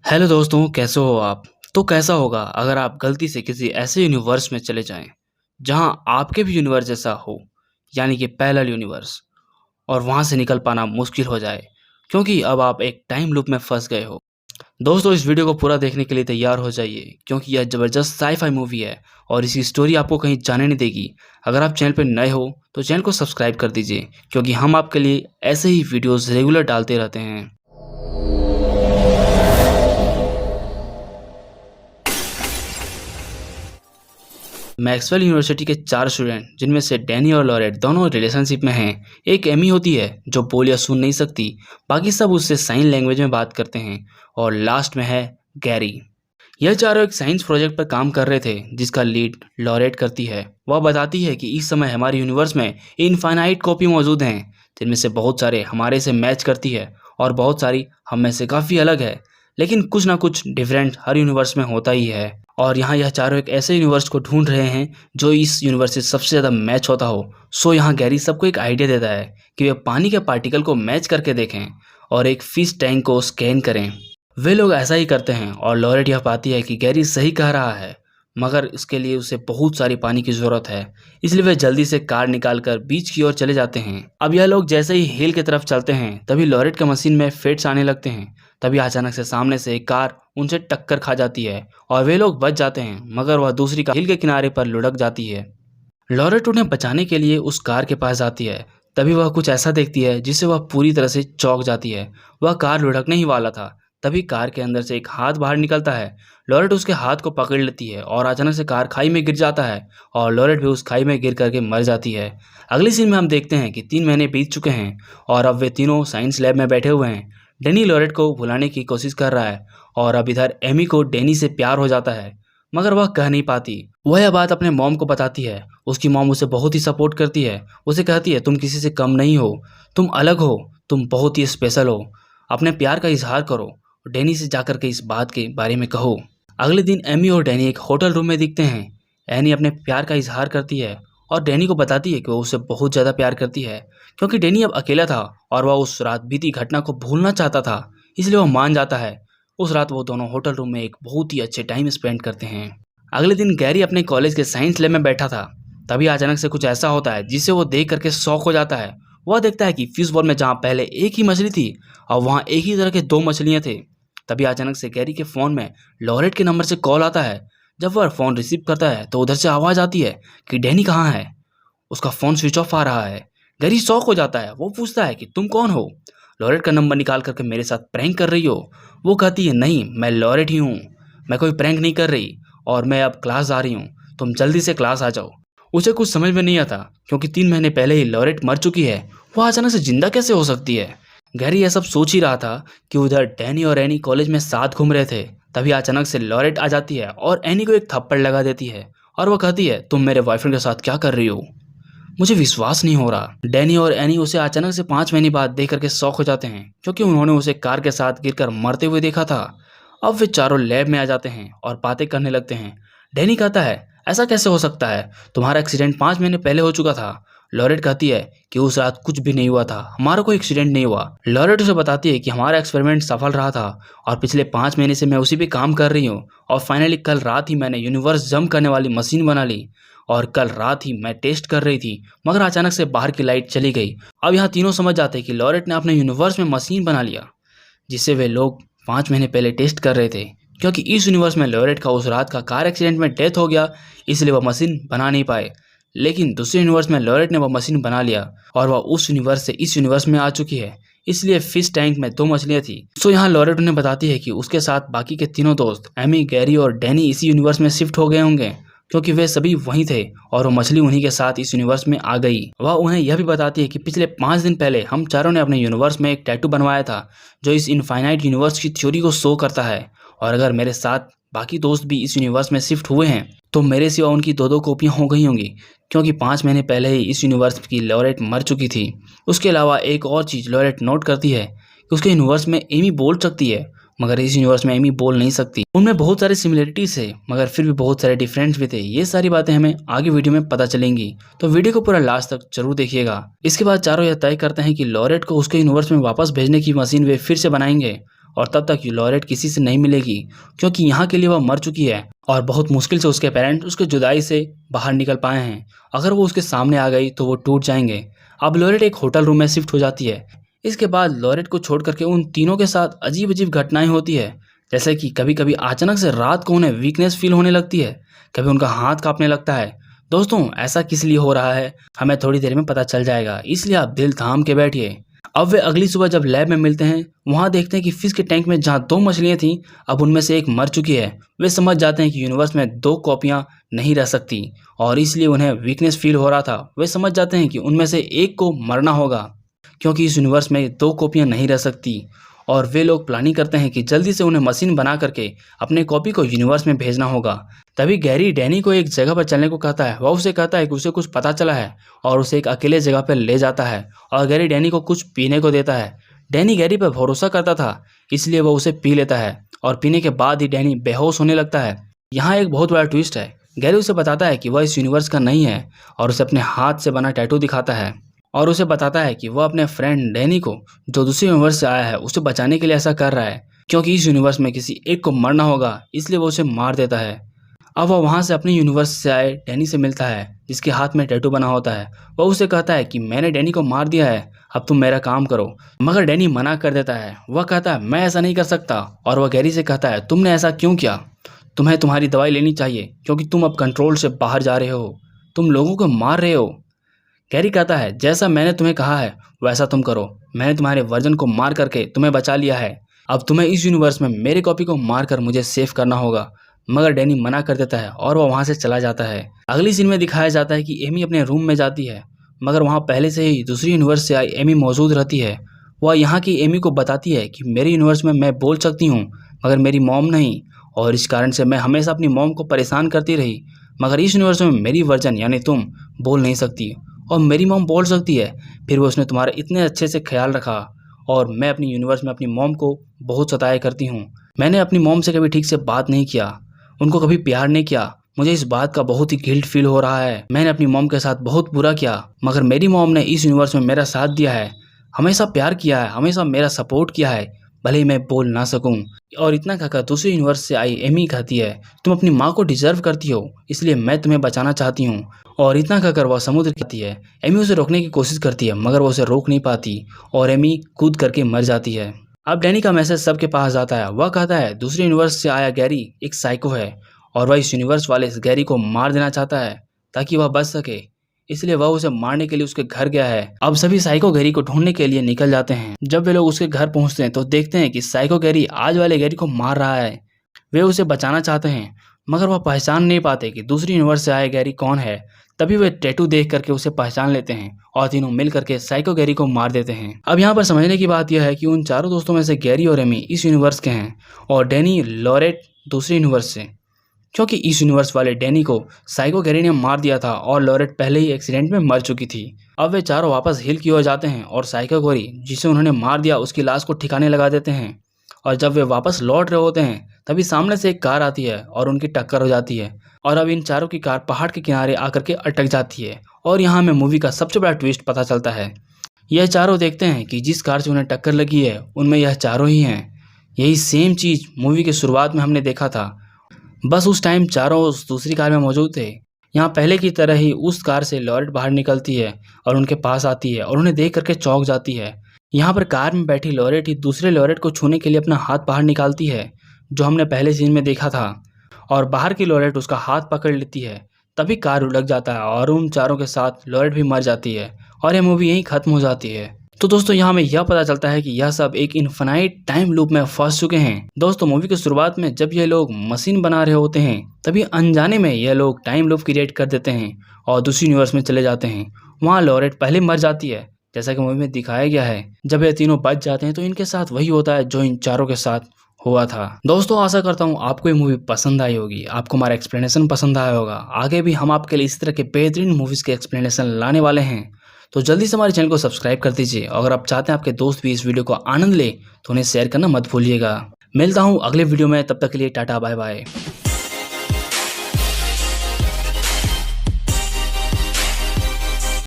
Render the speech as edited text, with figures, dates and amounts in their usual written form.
Hello दोस्तों, कैसे हो आप। तो कैसा होगा अगर आप गलती से किसी ऐसे यूनिवर्स में चले जाएं जहां आपके भी यूनिवर्स जैसा हो, यानी कि पैरेलल यूनिवर्स, और वहां से निकल पाना मुश्किल हो जाए क्योंकि अब आप एक टाइम लूप में फंस गए हो। दोस्तों, इस वीडियो को पूरा देखने के लिए तैयार हो जाइए क्योंकि यह ज़बरदस्त साई-फाई मूवी है और इसकी स्टोरी आपको कहीं जाने नहीं देगी। अगर आप चैनल पर नए हो तो चैनल को सब्सक्राइब कर दीजिए क्योंकि हम आपके लिए ऐसे ही वीडियोस रेगुलर डालते रहते हैं। मैक्सवेल यूनिवर्सिटी के 4 स्टूडेंट, जिनमें से डैनी और लॉरेट दोनों रिलेशनशिप में हैं। एक एमी होती है जो बोल या सुन नहीं सकती, बाकी सब उससे साइन लैंग्वेज में बात करते हैं। और लास्ट में है गैरी। यह चारों एक साइंस प्रोजेक्ट पर काम कर रहे थे जिसका लीड लॉरेट करती है। वह बताती है कि इस समय हमारे यूनिवर्स में इनफाइनाइट कॉपी मौजूद हैं, जिनमें से बहुत सारे हमारे से मैच करती है और बहुत सारी हम में से काफ़ी अलग है। लेकिन कुछ ना कुछ डिफरेंट हर यूनिवर्स में होता ही है। और यहाँ यह चारों एक ऐसे यूनिवर्स को ढूंढ रहे हैं जो इस यूनिवर्स से सबसे ज़्यादा मैच होता हो। सो यहाँ गैरी सबको एक आइडिया देता है कि वे पानी के पार्टिकल को मैच करके देखें और एक फिश टैंक को स्कैन करें। वे लोग ऐसा ही करते हैं और लॉरेट यह पाती है कि गैरी सही कह रहा है, मगर इसके लिए उसे बहुत सारी पानी की ज़रूरत है। इसलिए वे जल्दी से कार निकालकर बीच की ओर चले जाते हैं। अब यह लोग जैसे ही हिल की तरफ चलते हैं तभी लॉरेट के मशीन में फिट्स आने लगते हैं। तभी अचानक से सामने से एक कार उनसे टक्कर खा जाती है और वे लोग बच जाते हैं, मगर वह दूसरी कार हिल के किनारे पर लुढ़क जाती है। लॉरेट उन्हें बचाने के लिए उस कार के पास जाती है। तभी वह कुछ ऐसा देखती है जिससे वह पूरी तरह से चौंक जाती है। वह कार लुढ़कने ही वाला था, तभी कार के अंदर से एक हाथ बाहर निकलता है। लॉरेट उसके हाथ को पकड़ लेती है और अचानक से कार खाई में गिर जाता है और लॉरेट भी उस खाई में गिर करके मर जाती है। अगली सीन में हम देखते हैं कि 3 महीने बीत चुके हैं और अब वे तीनों साइंस लैब में बैठे हुए हैं। डेनी लॉरेट को भुलाने की कोशिश कर रहा है और अब इधर एमी को डेनी से प्यार हो जाता है, मगर वह कह नहीं पाती। वह यह बात अपने मॉम को बताती है। उसकी मॉम उसे बहुत ही सपोर्ट करती है। उसे कहती है, तुम किसी से कम नहीं हो, तुम अलग हो, तुम बहुत ही स्पेशल हो, अपने प्यार का इजहार करो, डैनी से जाकर के इस बात के बारे में कहो। अगले दिन एमी और डैनी एक होटल रूम में दिखते हैं। एनी अपने प्यार का इजहार करती है और डैनी को बताती है कि वो उसे बहुत ज़्यादा प्यार करती है क्योंकि डैनी अब अकेला था और वह उस रात बीती घटना को भूलना चाहता था, इसलिए वह मान जाता है। उस रात वो दोनों होटल रूम में एक बहुत ही अच्छे टाइम स्पेंड करते हैं। अगले दिन गैरी अपने कॉलेज के साइंस लैब में बैठा था। तभी अचानक से कुछ ऐसा होता है जिससे वो देख करके शॉक हो जाता है। वह देखता है कि फिश बॉल में जहाँ पहले एक ही मछली थी और वहाँ एक ही तरह के 2 मछलियाँ थे। तभी अचानक से गैरी के फ़ोन में लॉरेट के नंबर से कॉल आता है। जब वह फ़ोन रिसीव करता है तो उधर से आवाज़ आती है कि डैनी कहाँ है। उसका फ़ोन स्विच ऑफ आ रहा है। गैरी शॉक हो जाता है। वो पूछता है कि तुम कौन हो? लॉरेट का नंबर निकाल करके मेरे साथ प्रैंक कर रही हो? वो कहती है, नहीं, मैं लॉरेट ही हूँ, मैं कोई प्रैंक नहीं कर रही और मैं अब क्लास जा रही हूँ, तुम जल्दी से क्लास आ जाओ। उसे कुछ समझ में नहीं आता क्योंकि 3 महीने पहले ही लॉरेट मर चुकी है। वह अचानक से जिंदा कैसे हो सकती है। गैरी यह सब सोच ही रहा था कि उधर डैनी और एनी कॉलेज में साथ घूम रहे थे। तभी अचानक से लॉरेट आ जाती है और एनी को एक थप्पड़ लगा देती है और वह कहती है, तुम मेरे बॉयफ्रेंड के साथ क्या कर रही हो? मुझे विश्वास नहीं हो रहा। डैनी और एनी उसे अचानक से 5 महीने बाद देख करके शॉक हो जाते हैं क्योंकि उन्होंने उसे कार के साथ गिरकर मरते हुए देखा था। अब वे चारों लैब में आ जाते हैं और बातें करने लगते हैं। डैनी कहता है, ऐसा कैसे हो सकता है, तुम्हारा एक्सीडेंट 5 महीने पहले हो चुका था। लॉरेट कहती है कि उस रात कुछ भी नहीं हुआ था, हमारा कोई एक्सीडेंट नहीं हुआ। लॉरेट उसे बताती है कि हमारा एक्सपेरिमेंट सफल रहा था और पिछले 5 महीने से मैं उसी पे काम कर रही हूँ और फाइनली कल रात ही मैंने यूनिवर्स जंप करने वाली मशीन बना ली और कल रात ही मैं टेस्ट कर रही थी, मगर अचानक से बाहर की लाइट चली गई। अब यहाँ तीनों समझ जाते हैं कि लॉरेट ने अपने यूनिवर्स में मशीन बना लिया जिसे वे लोग 5 महीने पहले टेस्ट कर रहे थे। क्योंकि इस यूनिवर्स में लॉरेट का उस रात का कार एक्सीडेंट में डेथ हो गया, इसलिए वह मशीन बना नहीं पाए। लेकिन दूसरे यूनिवर्स में लॉरेट ने वह मशीन बना लिया और वह उस यूनिवर्स से इस यूनिवर्स में आ चुकी है, इसलिए फिश टैंक में 2 मछलियाँ थी। सो यहाँ लॉरेट उन्हें बताती है कि उसके साथ बाकी के तीनों दोस्त एमी, गैरी और डैनी इसी यूनिवर्स में शिफ्ट हो गए होंगे क्योंकि वे सभी वहीं थे और वो मछली उन्हीं के साथ इस यूनिवर्स में आ गई। वह उन्हें यह भी बताती है कि पिछले 5 दिन पहले हम चारों ने अपने यूनिवर्स में एक टैटू बनवाया था जो इस इनफाइनाइट यूनिवर्स की थ्योरी को शो करता है, और अगर मेरे साथ बाकी दोस्त भी इस यूनिवर्स में शिफ्ट हुए हैं तो मेरे सिवा उनकी 2-2 कॉपियाँ हो गई होंगी क्योंकि 5 महीने पहले ही इस यूनिवर्स की लॉरेट मर चुकी थी। उसके अलावा एक और चीज़ लॉरेट नोट करती है कि उसके यूनिवर्स में एमी बोल सकती है, मगर इस यूनिवर्स में एमी बोल नहीं सकती। उनमें बहुत सारे सिमिलरिटीज है मगर फिर भी बहुत सारे डिफरेंस भी थे। ये सारी बातें हमें आगे वीडियो में पता चलेंगी, तो वीडियो को पूरा लास्ट तक जरूर देखिएगा। इसके बाद चारों यह तय करते हैं कि लॉरेट को उसके यूनिवर्स में वापस भेजने की मशीन वे फिर से बनाएंगे और तब तक लॉरेट किसी से नहीं मिलेगी क्योंकि यहाँ के लिए वह मर चुकी है और बहुत मुश्किल से उसके पेरेंट उसके जुदाई से बाहर निकल पाए हैं। अगर वो उसके सामने आ गई तो वो टूट जाएंगे। अब लॉरेट एक होटल रूम में शिफ्ट हो जाती है। इसके बाद लॉरेट को छोड़ करके उन तीनों के साथ अजीब अजीब घटनाएं होती है, जैसे कि कभी कभी अचानक से रात को उन्हें वीकनेस फील होने लगती है, कभी उनका हाथ कांपने लगता है। दोस्तों ऐसा किस लिए हो रहा है हमें थोड़ी देर में पता चल जाएगा, इसलिए आप दिल थाम के बैठिए। अब वे अगली सुबह जब लैब में मिलते हैं, वहां देखते हैं कि फिश के टैंक में जहां 2 मछलियां थीं, अब उनमें से एक मर चुकी है। वे समझ जाते हैं कि यूनिवर्स में 2 कॉपियां नहीं रह सकती और इसलिए उन्हें वीकनेस फील हो रहा था। वे समझ जाते हैं कि उनमें से एक को मरना होगा क्योंकि इस यूनिवर्स में 2 कॉपियां नहीं रह सकती। और वे लोग प्लानिंग करते हैं कि जल्दी से उन्हें मशीन बना करके अपने कॉपी को यूनिवर्स में भेजना होगा। तभी गैरी डैनी को एक जगह पर चलने को कहता है। वह उसे कहता है कि उसे कुछ पता चला है और उसे एक अकेले जगह पर ले जाता है और गैरी डैनी को कुछ पीने को देता है। डैनी गैरी पर भरोसा करता था, इसलिए वह उसे पी लेता है और पीने के बाद ही डैनी बेहोश होने लगता है। यहाँ एक बहुत बड़ा ट्विस्ट है। गैरी उसे बताता है कि वह इस यूनिवर्स का नहीं है और उसे अपने हाथ से बना टैटू दिखाता है और उसे बताता है कि वह अपने फ्रेंड डैनी को, जो दूसरे यूनिवर्स से आया है, उसे बचाने के लिए ऐसा कर रहा है क्योंकि इस यूनिवर्स में किसी एक को मरना होगा, इसलिए वो उसे मार देता है। अब वह वहाँ से अपने यूनिवर्स से आए डैनी से मिलता है जिसके हाथ में टैटू बना होता है। वह उसे कहता है कि मैंने डैनी को मार दिया है, अब तुम मेरा काम करो। मगर डैनी मना कर देता है। वह कहता है मैं ऐसा नहीं कर सकता और वह गैरी से कहता है तुमने ऐसा क्यों किया, तुम्हें तुम्हारी दवाई लेनी चाहिए क्योंकि तुम अब कंट्रोल से बाहर जा रहे हो, तुम लोगों को मार रहे हो। गैरी कहता है जैसा मैंने तुम्हें कहा है वैसा तुम करो, मैंने तुम्हारे वर्जन को मार करके तुम्हें बचा लिया है, अब तुम्हें इस यूनिवर्स में मेरे कॉपी को मार कर मुझे सेव करना होगा। मगर डैनी मना कर देता है और वह वहाँ से चला जाता है। अगली सीन में दिखाया जाता है कि एमी अपने रूम में जाती है, मगर वहाँ पहले से ही दूसरी यूनिवर्स से आई एमी मौजूद रहती है। वह यहाँ की एमी को बताती है कि मेरे यूनिवर्स में मैं बोल सकती हूँ मगर मेरी मॉम नहीं, और इस कारण से मैं हमेशा अपनी मॉम को परेशान करती रही, मगर इस यूनिवर्स में मेरी वर्जन यानी तुम बोल नहीं सकती और मेरी मॉम बोल सकती है। फिर वो उसने तुम्हारा इतने अच्छे से ख्याल रखा और मैं अपनी यूनिवर्स में अपनी मॉम को बहुत सताया करती हूँ। मैंने अपनी मॉम से कभी ठीक से बात नहीं किया, उनको कभी प्यार नहीं किया, मुझे इस बात का बहुत ही गिल्ट फील हो रहा है। मैंने अपनी मॉम के साथ बहुत बुरा किया, मगर मेरी मॉम ने इस यूनिवर्स में मेरा साथ दिया है, हमेशा प्यार किया है, हमेशा मेरा सपोर्ट किया है, भले ही मैं बोल ना सकूं। और इतना कहकर दूसरे यूनिवर्स से आई एमी कहती है तुम अपनी माँ को डिजर्व करती हो, इसलिए मैं तुम्हें बचाना चाहती हूँ। और इतना कहकर वह समुद्र कहती है। एमी उसे रोकने की कोशिश करती है मगर वो उसे रोक नहीं पाती और एमी कूद करके मर जाती है। अब डैनी का मैसेज सबके पास जाता है। वह कहता है दूसरे यूनिवर्स से आया गैरी एक साइको है और वह इस यूनिवर्स वाले इस गैरी को मार देना चाहता है ताकि वह बच सके, इसलिए वह उसे मारने के लिए उसके घर गया है। अब सभी साइको गैरी को ढूंढने के लिए निकल जाते हैं। जब वे लोग उसके घर पहुंचते हैं तो देखते हैं कि साइको गैरी आज वाले गैरी को मार रहा है। वे उसे बचाना चाहते हैं मगर वह पहचान नहीं पाते कि दूसरी यूनिवर्स से आए गैरी कौन है। तभी वे टैटू देख करके उसे पहचान लेते हैं और तीनों मिल करके साइको गैरी को मार देते हैं। अब यहाँ पर समझने की बात यह है कि उन चारों दोस्तों में से गैरी और एमी इस यूनिवर्स के हैं और डैनी लॉरेट दूसरे यूनिवर्स से, क्योंकि इस यूनिवर्स वाले डैनी को साइको गैरी ने मार दिया था और लॉरेट पहले ही एक्सीडेंट में मर चुकी थी। अब वे चारों वापस हिल की ओर जाते हैं और साइको गैरी जिसे उन्होंने मार दिया उसकी लाश को ठिकाने लगा देते हैं। और जब वे वापस लौट रहे होते हैं तभी सामने से एक कार आती है और उनकी टक्कर हो जाती है और अब इन चारों की कार पहाड़ के किनारे आकर के अटक जाती है। और यहाँ हमें मूवी का सबसे बड़ा ट्विस्ट पता चलता है। यह चारों देखते हैं कि जिस कार से उन्हें टक्कर लगी है उनमें यह चारों ही हैं। यही सेम चीज़ मूवी के शुरुआत में हमने देखा था, बस उस टाइम चारों उस दूसरी कार में मौजूद थे। यहाँ पहले की तरह ही उस कार से लॉरेट बाहर निकलती है और उनके पास आती है और उन्हें देख करके चौंक जाती है। यहाँ पर कार में बैठी लॉरेट ही दूसरे लॉरेट को छूने के लिए अपना हाथ बाहर निकालती है, जो हमने पहले सीन में देखा था, और बाहर की लॉरेट उसका हाथ पकड़ लेती है। तभी कार उलट जाता है और उन चारों के साथ लॉरेट भी मर जाती है और यह मूवी यहीं खत्म हो जाती है। तो दोस्तों यहाँ हमें यह पता चलता है कि यह सब एक इन्फिनाइट टाइम लूप में फंस चुके हैं। दोस्तों मूवी की शुरुआत में जब ये लोग मशीन बना रहे होते हैं तभी अनजाने में यह लोग टाइम लूप क्रिएट कर देते हैं और दूसरी यूनिवर्स में चले जाते हैं। वहाँ लॉरेट पहले मर जाती है जैसा कि मूवी में दिखाया गया है। जब ये तीनों बच जाते हैं तो इनके साथ वही होता है जो इन चारों के साथ हुआ था। दोस्तों आशा करता हूँ आपको ये मूवी पसंद आई होगी, आपको हमारा एक्सप्लेनेशन पसंद आया होगा। आगे भी हम आपके लिए इस तरह के बेहतरीन मूवीज़ के एक्सप्लेनेशन लाने वाले हैं, तो जल्दी से हमारे चैनल को सब्सक्राइब कर दीजिए। अगर आप चाहते हैं आपके दोस्त भी इस वीडियो को आनंद ले तो उन्हें शेयर करना मत भूलिएगा। मिलता हूँ अगले वीडियो में, तब तक के लिए टाटा बाय बाय।